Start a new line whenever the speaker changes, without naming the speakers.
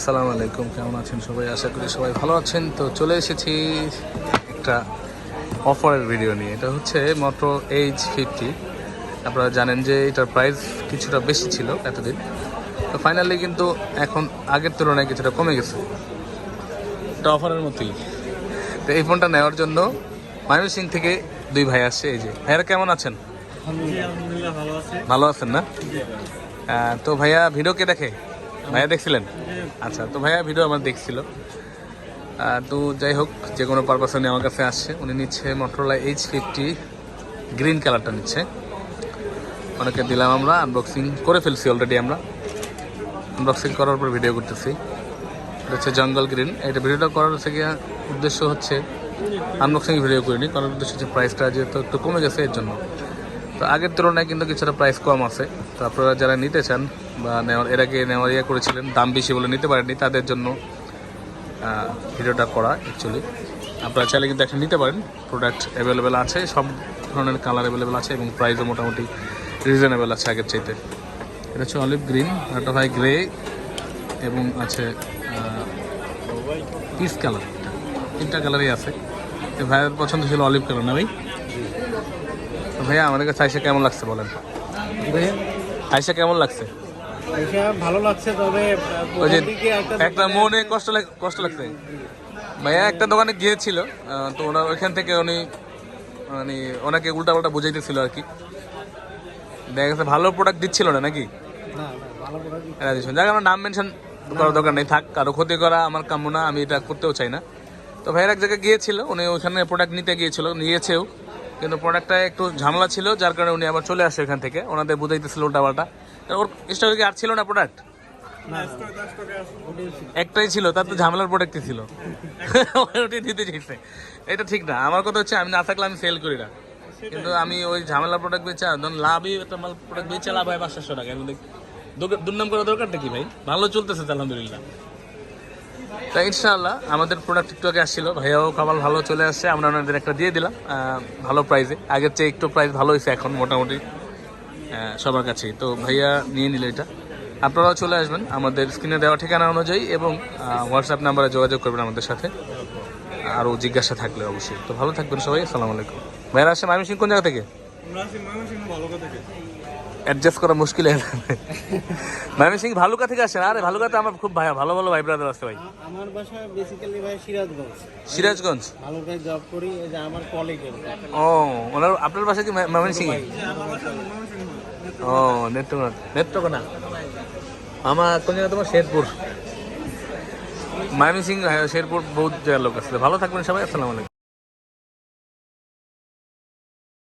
আসসালামু আলাইকুম, কেমন আছেন সবাই? আশা করি সবাই ভালো আছেন। তো চলে এসেছি একটা অফারের ভিডিও নিয়ে। এটা হচ্ছে মোটো H50। আপনারা জানেন যে এটার প্রাইস কিছুটা বেশি ছিল এতদিন, তো ফাইনালি কিন্তু এখন আগের তুলনায় কিছুটা কমে গেছে। এটা অফারের মতোই। তো এই ফোনটা নেওয়ার জন্য ময়মনসিংহ থেকে দুই ভাই আসছে। এই যে ভাইয়ারা কেমন আছেন? ভালো আছেন না? তো ভাইয়া ভিডিও কে দেখে? ভাইয়া দেখছিলেন? আচ্ছা, তো ভাইয়া ভিডিও আমার দেখছিল। তো যাই হোক, যে কোনো পারপাসে উনি আমার কাছে আসছে। উনি নিচ্ছে মোটরোলা H50 গ্রিন কালারটা নিচ্ছে। অনেকে দিলাম, আমরা আনবক্সিং করে ফেলছি অলরেডি। আমরা আনবক্সিং করার পর ভিডিও করতেছি। এটা হচ্ছে জঙ্গল গ্রিন। এটা ভিডিওটা করার থেকে উদ্দেশ্য হচ্ছে আনবক্সিং ভিডিও করিনি, কারণ উদ্দেশ্য হচ্ছে প্রাইসটা যেহেতু একটু কমে গেছে এর জন্য। তো আগের তুলনায় কিন্তু কিছুটা প্রাইস কম আছে। তো আপনারা যারা নিতে চান বা এর আগে নেওয়ার করেছিলেন, দাম বেশি বলে নিতে পারেননি, তাদের জন্য ভিডিওটা করা অ্যাকচুয়ালি। আপনারা চাইলে কিন্তু একটা নিতে পারেন। প্রোডাক্ট অ্যাভেলেবেল আছে, সব ধরনের কালার অ্যাভেলেবেল আছে এবং প্রাইসও মোটামুটি রিজনেবল আছে আগের চাইতে। এটা হচ্ছে অলিভ গ্রিন, একটা ভাই গ্রে এবং আছে পিস কালার। তিনটা কালারই আছে। তো ভাইয়ের পছন্দ ছিল অলিভ কালার, না ভাই? তো ভাইয়া আমাদের কাছে আইসা কেমন লাগছে বলেন? আইসা কেমন লাগছে?
ভালো লাগছে, তবে
ওই যে একটা মনে কষ্ট লাগছে। ভাইয়া একটা দোকানে গিয়েছিল, তো ওনার ওইখান থেকে উনি মানে ওনাকে উল্টাপাল্টা বুঝাইতেছিল আর কি। দেখা গেছে ভালো প্রোডাক্ট দিচ্ছিল না নাকি? যাক, আমার নাম মেনশন করার দরকার নেই, থাক। কারো ক্ষতি করা আমার কাম্য না, আমি এটা করতেও চাই না। তো ভাইয়ের এক জায়গায় গিয়েছিল, উনি ওইখানে প্রোডাক্ট নিতে গিয়েছিল, নিয়েছেও, কিন্তু প্রোডাক্টটা একটু ঝামেলা ছিল, যার কারণে উনি আবার চলে আসে ওইখান থেকে। ওনাদের বুঝাইতেছিল উল্টাপাল্টা। ওর স্টকে কি আর ছিল না প্রোডাক্ট? একটাই ছিল, তার তো ঝামেলার প্রোডাক্টই ছিল। ওটাই দিতে চাইছে। এটা ঠিক না। আমার কথা হচ্ছে, আমি না থাকলে আমি সেল করি না, কিন্তু আমি ওই ঝামেলার প্রোডাক্ট বেচা লাভই, একটা মাল প্রোডাক্ট বেচে লাভ হয় 500 টাকা। দুর্নাম করার দরকারটা কি ভাই? ভালো চলতেছে আলহামদুলিল্লাহ। তাই ইনশাআল্লাহ আমাদের প্রোডাক্ট একটু আগে আসছিল, ভাইয়াও খাবার ভালো চলে আসছে, আমরা ওনাদের একটা দিয়ে দিলাম ভালো প্রাইসে। আগের চেয়ে একটু প্রাইস ভালো হয়েছে এখন মোটামুটি সবার কাছেই। তো ভাইয়া নিয়ে নিল এটা। আপনারাও চলে আসবেন আমাদের স্ক্রিনে দেওয়া ঠিকানা অনুযায়ী, এবং হোয়াটসঅ্যাপ নাম্বারে যোগাযোগ করবেন আমাদের সাথে, আরও জিজ্ঞাসা থাকলে অবশ্যই। তো ভালো থাকবেন সবাই, আসসালামু আলাইকুম। ভাইয়ারা আসে ময়মনসিংহ কোন জায়গা থেকে? অ্যাডজাস্ট করা মুশকিল হয়ে যাবে। ময়মনসিংহ ভালুকা থেকে আসেন? আরে ভালুকাতে আমার খুব ভালো ভালো ভাই ব্রাদার আছে ভাই।
আমার বাসা বেসিক্যালি ভাই সিরাজগঞ্জ।
সিরাজগঞ্জ?
ভালুকায় জব করি, এই যে আমার কলিগ।
ও, ওনার আপনার বাসা কি ময়মনসিংহ? ও, নেত্রকোনা। আমার কোন জায়গা তোমার? শেরপুর। ময়মনসিংহ শেরপুর বহুত জায়গার লোক আসলে। ভালো থাকবেন সবাই, আসসালামু আলাইকুম।